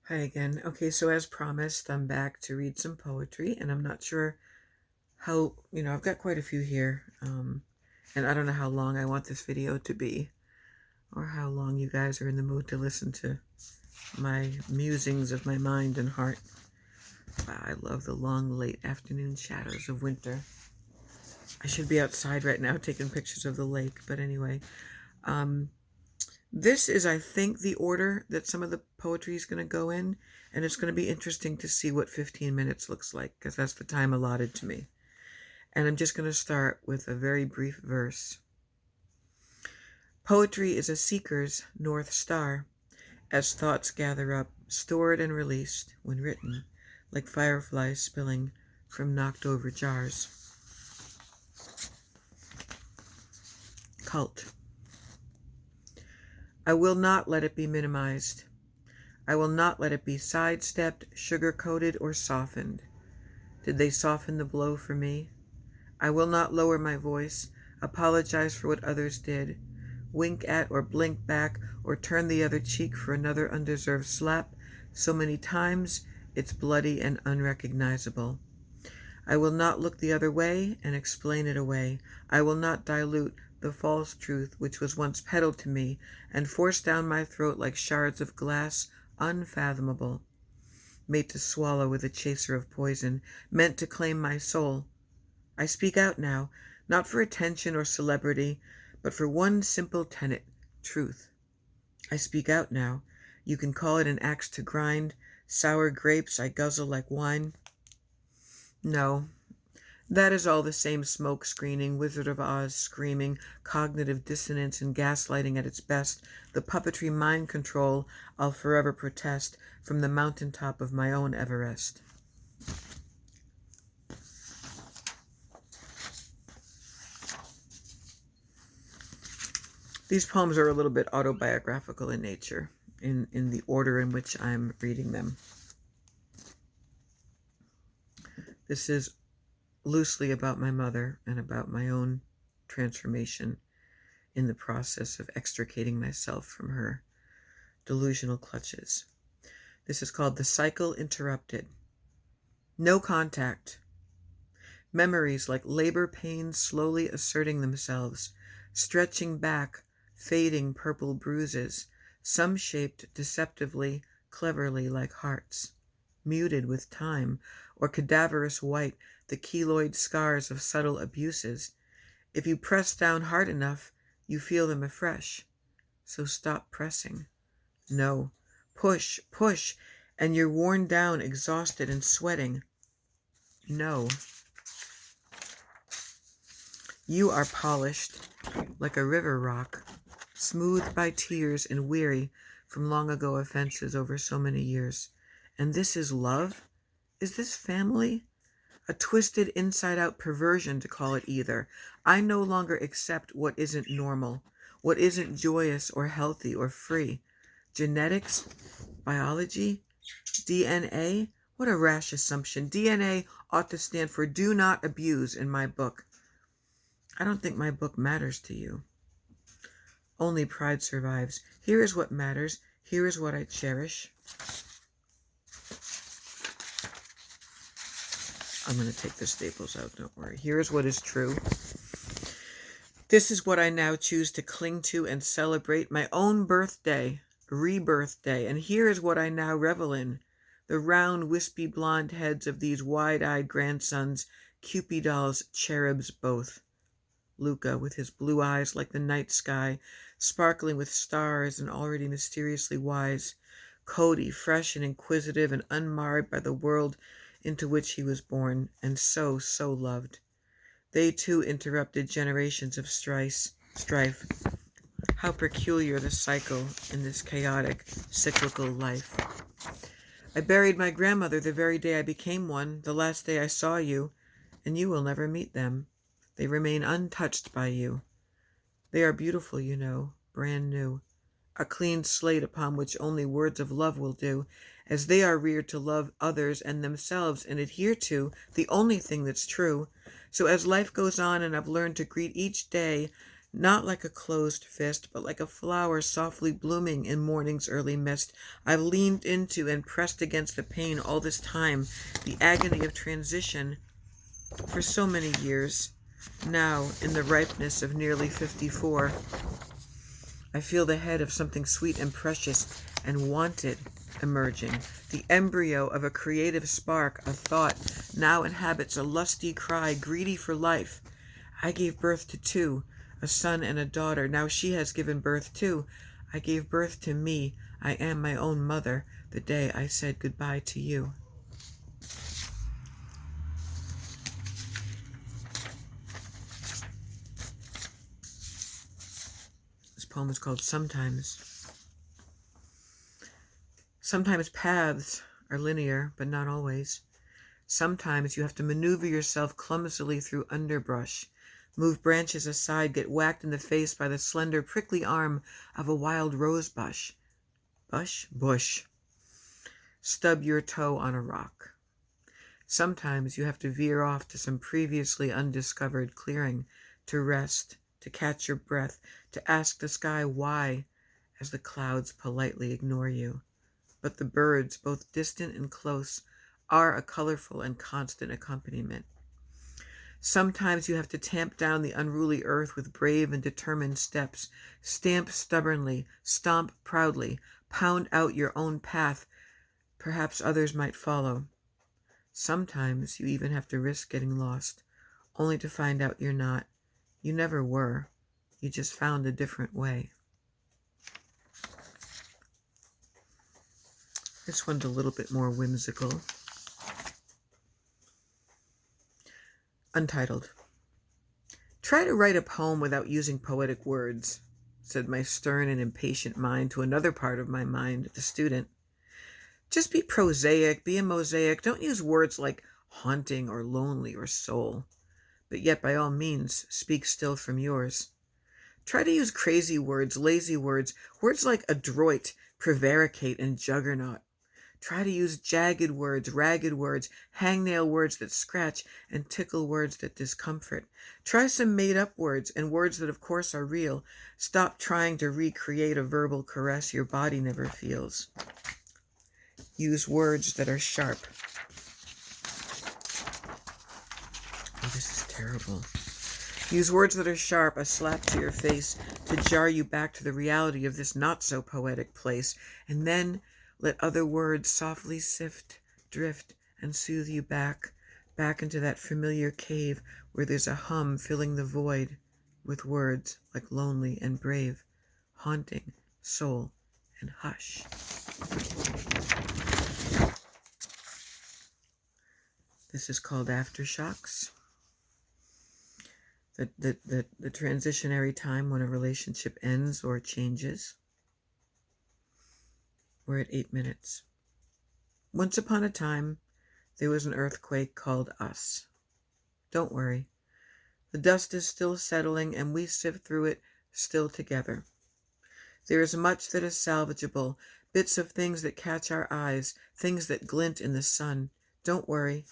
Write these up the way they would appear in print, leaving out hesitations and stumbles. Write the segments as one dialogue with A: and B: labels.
A: Hi again. Okay, so as promised, I'm back to read some poetry, and I'm not sure how, I've got quite a few here, and I don't know how long I want this video to be, or how long you guys are in the mood to listen to my musings of my mind and heart. Wow, I love the long, late afternoon shadows of winter. I should be outside right now taking pictures of the lake, but anyway, um, this is, I think, the order that some of the poetry is going to go in, and it's going to be interesting to see what 15 minutes looks like, because that's the time allotted to me. And I'm just going to start with a very brief verse. Poetry is a seeker's north star, as thoughts gather up, stored and released, when written, like fireflies spilling from knocked over jars. Cult. I will not let it be minimized. I will not let it be sidestepped, sugar-coated, or softened. Did they soften the blow for me? I will not lower my voice, apologize for what others did, wink at or blink back, or turn the other cheek for another undeserved slap. So many times, it's bloody and unrecognizable. I will not look the other way and explain it away. I will not dilute the false truth which was once peddled to me and forced down my throat like shards of glass unfathomable, made to swallow with a chaser of poison, meant to claim my soul. I speak out now, not for attention or celebrity, but for one simple tenet, truth. I speak out now. You can call it an axe to grind, sour grapes I guzzle like wine. No, that is all the same smoke screening, Wizard of Oz screaming, cognitive dissonance and gaslighting at its best, the puppetry mind control I'll forever protest from the mountaintop of my own Everest. These poems are a little bit autobiographical in nature, in the order in which I'm reading them. This is loosely about my mother and about my own transformation in the process of extricating myself from her delusional clutches. This is called The Cycle Interrupted. No contact. Memories like labor pains slowly asserting themselves, stretching back, fading purple bruises, some shaped deceptively, cleverly like hearts, muted with time, or cadaverous white, the keloid scars of subtle abuses. If you press down hard enough, you feel them afresh. So stop pressing. No. Push, push, and you're worn down, exhausted, and sweating. No. You are polished like a river rock, smoothed by tears and weary from long ago offenses over so many years. And this is love? Is this family? A twisted inside-out perversion to call it either. I no longer accept what isn't normal, what isn't joyous or healthy or free. Genetics? Biology? DNA? What a rash assumption. DNA ought to stand for do not abuse in my book. I don't think my book matters to you. Only pride survives. Here is what matters. Here is what I cherish. I'm going to take the staples out, don't worry. Here is what is true. This is what I now choose to cling to and celebrate, my own birthday, rebirth day. And here is what I now revel in. The round, wispy blonde heads of these wide-eyed grandsons, Cupid dolls, cherubs both. Luca, with his blue eyes like the night sky, sparkling with stars and already mysteriously wise. Cody, fresh and inquisitive and unmarred by the world into which he was born, and so loved. They too interrupted generations of strife. How peculiar the cycle in this chaotic, cyclical life. I buried my grandmother the very day I became one, the last day I saw you, and you will never meet them. They remain untouched by you. They are beautiful, you know, brand new. A clean slate upon which only words of love will do, as they are reared to love others and themselves and adhere to the only thing that's true. So as life goes on and I've learned to greet each day Not like a closed fist, but like a flower softly blooming in morning's early mist. I've leaned into and pressed against the pain all this time, the agony of transition for so many years. Now, in the ripeness of nearly 54, I feel the head of something sweet and precious and wanted emerging. The embryo of a creative spark, a thought, now inhabits a lusty cry, greedy for life. I gave birth to two, a son and a daughter. Now she has given birth too. I gave birth to me. I am my own mother the day I said goodbye to you. This poem is called Sometimes. Sometimes paths are linear, but not always. Sometimes you have to maneuver yourself clumsily through underbrush, move branches aside, get whacked in the face by the slender, prickly arm of a wild rose bush. Bush. Stub your toe on a rock. Sometimes you have to veer off to some previously undiscovered clearing, to rest, to catch your breath, to ask the sky why, as the clouds politely ignore you. But the birds, both distant and close, are a colorful and constant accompaniment. Sometimes you have to tamp down the unruly earth with brave and determined steps, stamp stubbornly, stomp proudly, pound out your own path. Perhaps others might follow. Sometimes you even have to risk getting lost, only to find out you're not. You never were. You just found a different way. This one's a little bit more whimsical. Untitled. Try to write a poem without using poetic words, said my stern and impatient mind to another part of my mind, the student. Just be prosaic, be a mosaic. Don't use words like haunting or lonely or soul. But yet, by all means, speak still from yours. Try to use crazy words, lazy words, words like adroit, prevaricate, and juggernaut. Try to use jagged words, ragged words, hangnail words that scratch, and tickle words that discomfort. Try some made-up words, and words that of course are real. Stop trying to recreate a verbal caress your body never feels. Use words that are sharp. Oh, this is terrible. Use words that are sharp, a slap to your face, to jar you back to the reality of this not-so-poetic place, and then let other words softly sift, drift, and soothe you back into that familiar cave where there's a hum filling the void with words like lonely and brave, haunting, soul, and hush. This is called Aftershocks. The transitionary time when a relationship ends or changes. We're at 8 minutes. Once upon a time, there was an earthquake called us. Don't worry. The dust is still settling, and we sift through it still together. There is much that is salvageable, bits of things that catch our eyes, things that glint in the sun. Don't worry.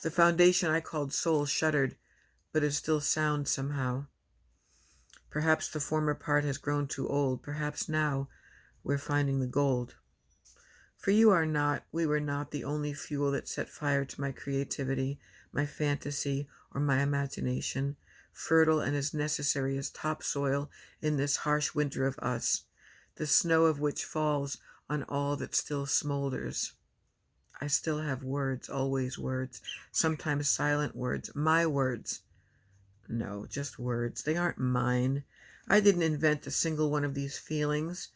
A: The foundation I called soul shuddered, but is still sound somehow. Perhaps the former part has grown too old. Perhaps now we're finding the gold. For we were not the only fuel that set fire to my creativity, my fantasy, or my imagination, fertile and as necessary as topsoil in this harsh winter of us, the snow of which falls on all that still smolders. I still have words, always words, sometimes silent words, my words. No, just words. They aren't mine. I didn't invent a single one of these feelings,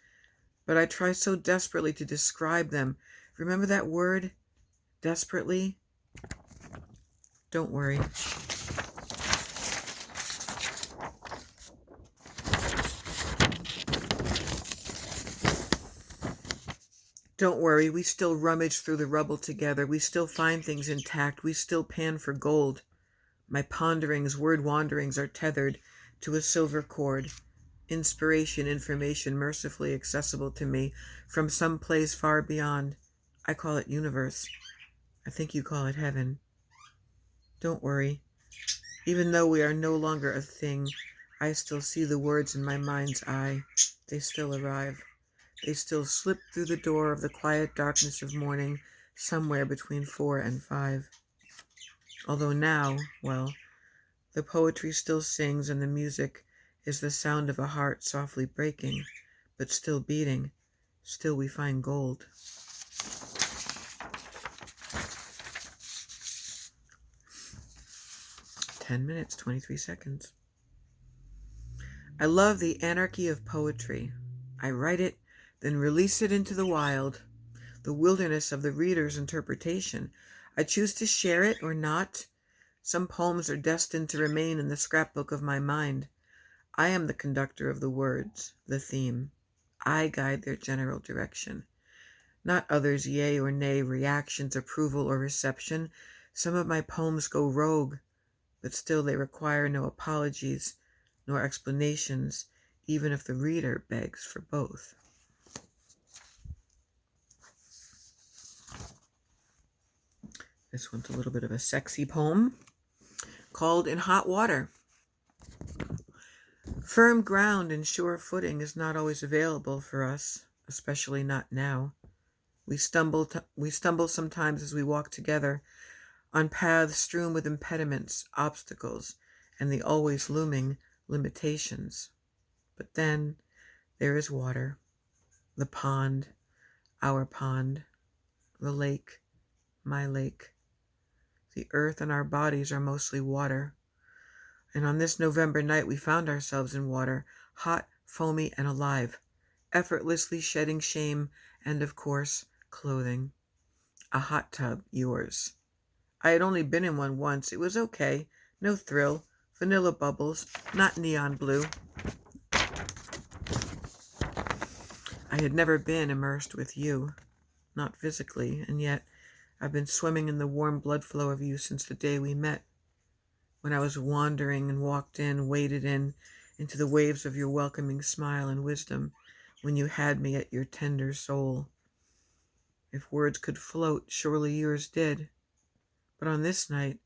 A: but I try so desperately to describe them. Remember that word? Desperately? Don't worry. Don't worry, we still rummage through the rubble together. We still find things intact. We still pan for gold. My ponderings, word wanderings are tethered to a silver cord. Inspiration, information mercifully accessible to me from some place far beyond. I call it universe. I think you call it heaven. Don't worry. Even though we are no longer a thing, I still see the words in my mind's eye. They still arrive. They still slip through the door of the quiet darkness of morning, somewhere between 4 and 5. Although now, well, the poetry still sings and the music is the sound of a heart softly breaking, but still beating. Still we find gold. 10 minutes, 23 seconds. I love the anarchy of poetry. I write it, then release it into the wild, the wilderness of the reader's interpretation. I choose to share it or not. Some poems are destined to remain in the scrapbook of my mind. I am the conductor of the words, the theme. I guide their general direction. Not others' yea or nay, reactions, approval, or reception. Some of my poems go rogue, but still they require no apologies nor explanations, even if the reader begs for both. This one's a little bit of a sexy poem called In Hot Water. Firm ground and sure footing is not always available for us, especially not now. We stumble sometimes as we walk together on paths strewn with impediments, obstacles, and the always looming limitations. But then there is water, the pond, our pond, the lake, my lake. The earth and our bodies are mostly water. And on this November night, we found ourselves in water, hot, foamy, and alive, effortlessly shedding shame and, of course, clothing. A hot tub, yours. I had only been in one once. It was okay. No thrill. Vanilla bubbles, not neon blue. I had never been immersed with you, not physically, and yet I've been swimming in the warm blood flow of you since the day we met. When I was wandering and walked in, waded in, into the waves of your welcoming smile and wisdom, when you had me at your tender soul. If words could float, surely yours did. But on this night,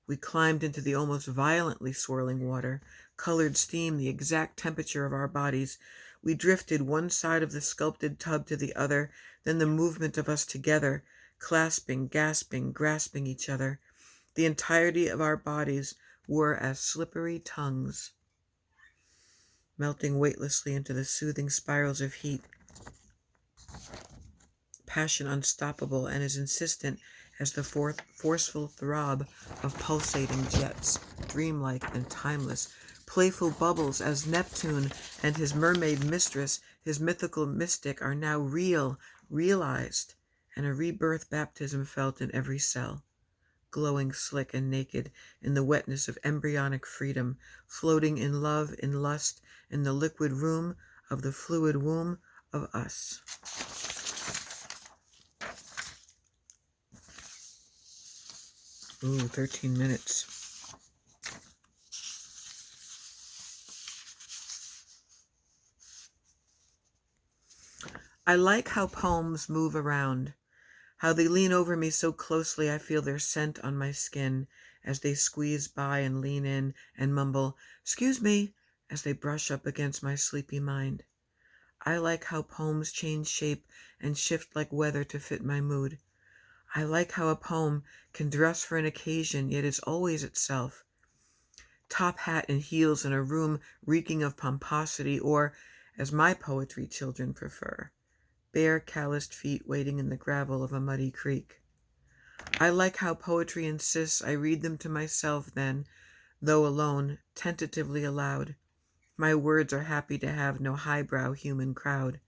A: we climbed into the almost violently swirling water, colored steam the exact temperature of our bodies. We drifted one side of the sculpted tub to the other, then the movement of us together, clasping, gasping, grasping each other. The entirety of our bodies were as slippery tongues, melting weightlessly into the soothing spirals of heat. Passion unstoppable and as insistent as the forceful throb of pulsating jets, dreamlike and timeless, playful bubbles as Neptune and his mermaid mistress, his mythical mystic, are now realized, and a rebirth baptism felt in every cell. Glowing slick and naked in the wetness of embryonic freedom, floating in love, in lust, in the liquid room of the fluid womb of us. Ooh, 13 minutes. I like how poems move around, how they lean over me so closely I feel their scent on my skin as they squeeze by and lean in and mumble, "Excuse me," as they brush up against my sleepy mind. I like how poems change shape and shift like weather to fit my mood. I like how a poem can dress for an occasion, yet is always itself. Top hat and heels in a room reeking of pomposity, or, as my poetry children prefer, bare calloused feet wading in the gravel of a muddy creek. I like how poetry insists I read them to myself then, though alone, tentatively aloud. My words are happy to have no highbrow human crowd.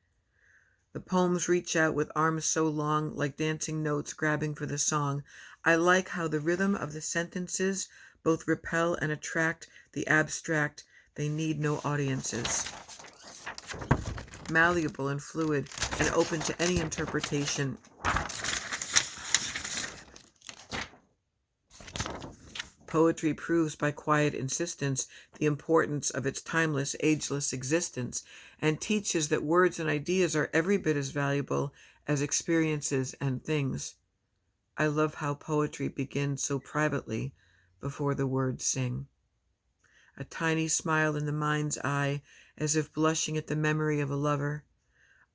A: The poems reach out with arms so long, like dancing notes grabbing for the song. I like how the rhythm of the sentences both repel and attract the abstract. They need no audiences. Malleable and fluid and open to any interpretation. Poetry proves by quiet insistence the importance of its timeless, ageless existence, and teaches that words and ideas are every bit as valuable as experiences and things. I love how poetry begins so privately before the words sing. a tiny smile in the mind's eye, as if blushing at the memory of a lover.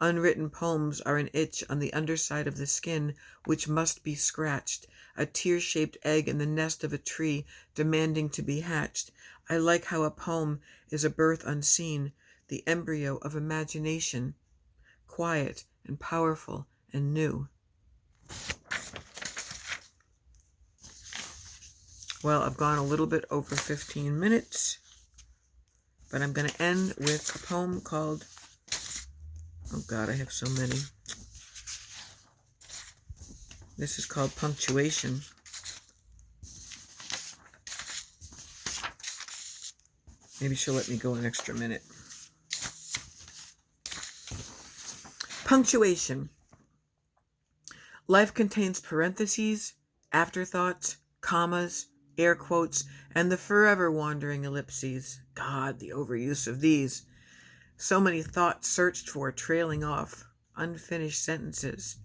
A: Unwritten poems are an itch on the underside of the skin which must be scratched, a tear-shaped egg in the nest of a tree demanding to be hatched. I like how a poem is a birth unseen, the embryo of imagination, quiet and powerful and new. Well, I've gone a little bit over 15 minutes, but I'm going to end with a poem called, oh God, I have so many. This is called Punctuation. Maybe she'll let me go an extra minute. Punctuation. Life contains parentheses, afterthoughts, commas, air quotes, and the forever wandering ellipses. God, the overuse of these. So many thoughts searched for, trailing off, unfinished sentences.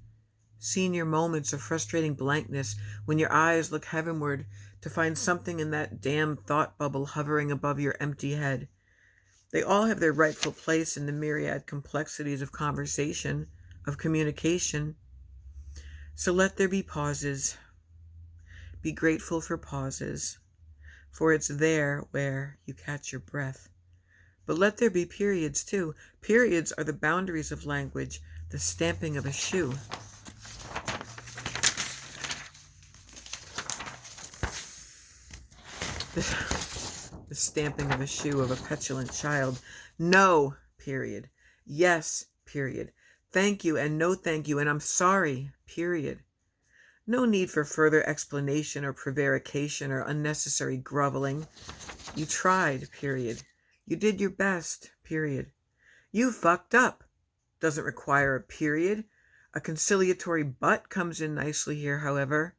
A: Senior moments of frustrating blankness when your eyes look heavenward to find something in that damn thought bubble hovering above your empty head. They all have their rightful place in the myriad complexities of conversation, of communication. So let there be pauses. Be grateful for pauses, for it's there where you catch your breath. But let there be periods too. Periods are the boundaries of language, the stamping of a shoe. The stamping of a shoe of a petulant child. No, period. Yes, period. Thank you and no thank you, and I'm sorry, period. No need for further explanation or prevarication or unnecessary groveling. You tried, period. You did your best, period. You fucked up. Doesn't require a period. A conciliatory but comes in nicely here, however.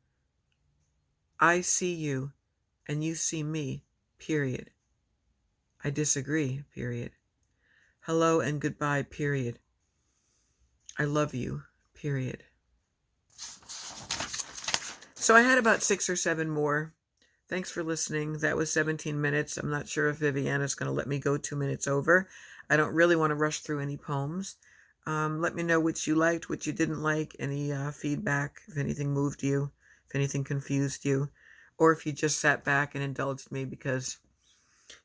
A: I see you, and you see me, period. I disagree, period. Hello and goodbye, period. I love you, period. So I had about 6 or 7 more. Thanks for listening. That was 17 minutes. I'm not sure if Viviana's going to let me go 2 minutes over. I don't really want to rush through any poems. Let me know which you liked, which you didn't like, any feedback, if anything moved you, if anything confused you, or if you just sat back and indulged me because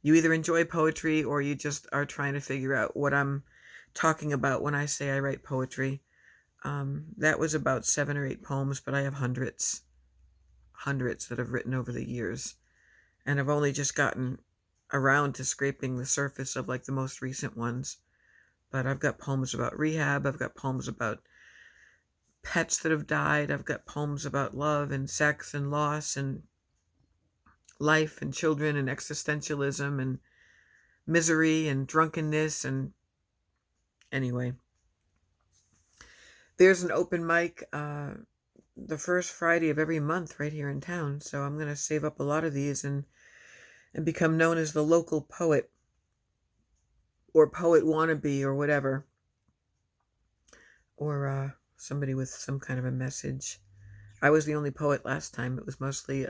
A: you either enjoy poetry or you just are trying to figure out what I'm talking about when I say I write poetry. That was about 7 or 8 poems, but I have hundreds that I've written over the years. And I've only just gotten around to scraping the surface of like the most recent ones. But I've got poems about rehab. I've got poems about pets that have died. I've got poems about love and sex and loss and life and children and existentialism and misery and drunkenness. And anyway, there's an open mic the first Friday of every month right here in town. So I'm going to save up a lot of these and become known as the local poet or poet wannabe or whatever. Or somebody with some kind of a message. I was the only poet last time. It was mostly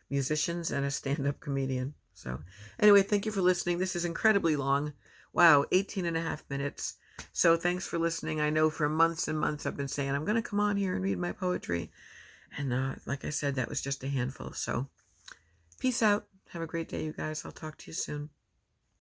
A: musicians and a stand-up comedian. So anyway, thank you for listening. This is incredibly long. Wow, 18 and a half minutes. So thanks for listening. I know for months and months I've been saying, I'm going to come on here and read my poetry. And like I said, that was just a handful. So peace out. Have a great day, you guys. I'll talk to you soon.